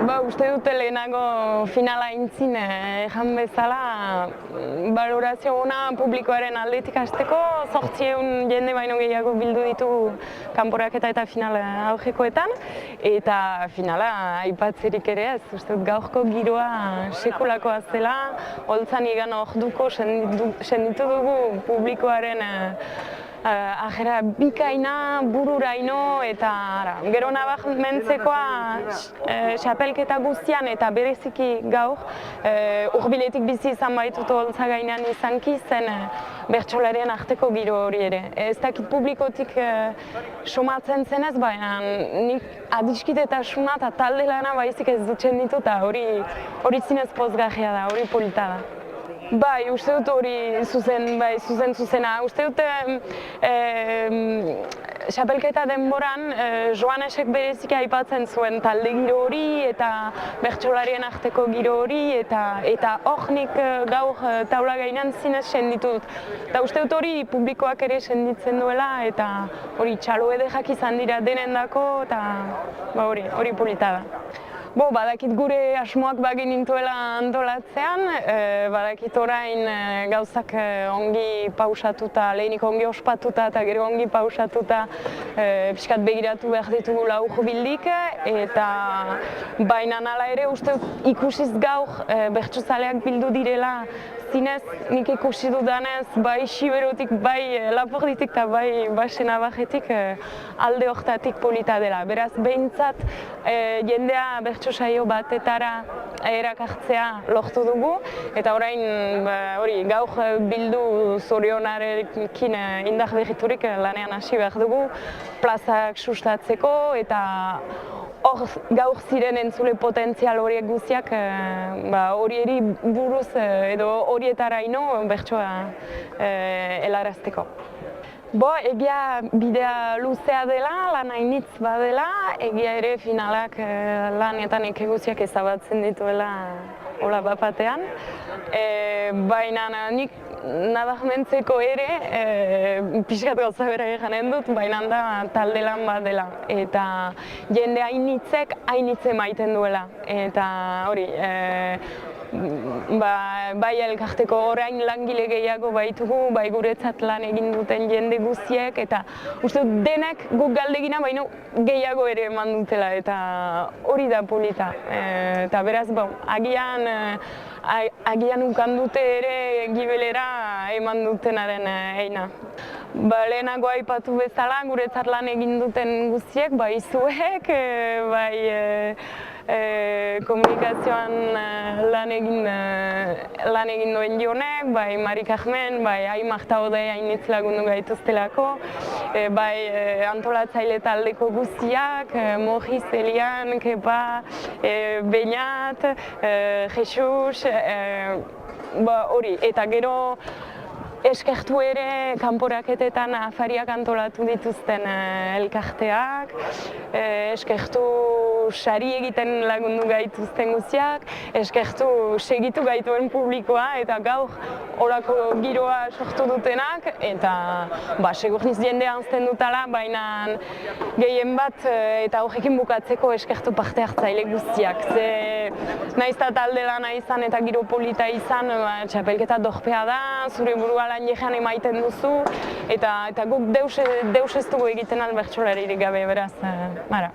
Uste dute lehenago finala intzin ejan bezala, balorazio ona publikoaren aldetik hasteko, 800 jende baino gehiago bildu ditu kanporaketa eta final aurrekoetan, eta finala aipatzerik ere ez, uste dut gaurko giroa sekulakoa zela, holtzan igan orduko senditu dugu publikoaren ajera bikaina, bururaino eta gero nabarmentzekoa txapelketa guztian eta bereziki gaur hurbiletik bizi izan baitut holtza gainean izanki zen bertsolarien arteko giro hori ere. Ez dakit publikotik somatzen zenez, baina nik adiskidetasuna eta talde lana baizik ez dutzen ditu eta hori zinez pozgarria da, hori polita da. Bai, uste dut hori zuzena. Uste dut txapelketa denboran Joanesek bereziki aipatzen zuen talde giro hori eta bertsolarien arteko giro hori eta hor nik gaur taula gainean zinez senditu dut. Eta uste dut hori publikoak ere senditzen duela eta hori txalo ederrak izan dira denendako eta hori polita da. Badakit gure asmoak bagenintuela antolatzean, badakit orain gauzak ongi pausatuta, lehenik ongi ospatuta eta gero ongi pausatuta pixkat begiratu behar ditugula hurbildik, eta baina hala ere uste ikusiz gaur bertsozaleak bildu direla zinez nik ikusi dudanez bai Xiberotik, bai Laporditik eta bai Basenabarretik alde hortatik polita dela. Beraz, behintzat jendea bertso saio batetara erakartzea lortu dugu eta orain gaur bildu zorionarekin indar berriturik lanean hasi behar dugu plazak sustatzeko eta hor gaur ziren entzule potentzial horiek guztiak horieri buruz edo horietaraino bertsoa helarazteko. Egia bidea luzea dela, lan hainitz badela, egia ere finalak lanetan guztiak ezabatzen dituela hola bapatean. Baina nik nabarmentzeko ere, pixkat gauza bera eganen dut, baina da talde lan bat dela. Eta jende hainitzek hainitze maiten duela. Eta hori, bai elkarteko orain langile gehiago baitugu, bai guretzat lan egin duten jende guztiek, eta uste dut denek guk galdegina baino gehiago ere eman dutela, eta hori da polita. Eta beraz, agian ukan dute ere gibelera eman dutenaren eina. Lehenago aipatu bezala, guretzat lan egin duten guztiek, bai zuek, bai komunikazioan lan egin duen Jonek, bai Mari Carmen, bai Aimar eta Odei hainitz lagundu gaituztelako, bai antolatzaile taldeko guztiak, Morris, Elian, Kepa, Beñat, Jesus, hori, eta gero eskertu ere kanporaketetan afariak antolatu dituzten elkarteak, eskertu sari egiten lagundu gaituzten guztiak, eskertu segitu gaituen publikoa eta gaur horako giroa sortu dutenak, eta segurniz jendea anzten dutala, baina gehien bat eta horrekin bukatzeko eskertu parte hartzaile guztiak. Nahiz eta talde lana izan eta giro polita izan, txapelketa dorpea da, zure burua lan jean emaiten duzu, eta guk deus ez dugu egiten albertsolaririk gabe, beraz, mara.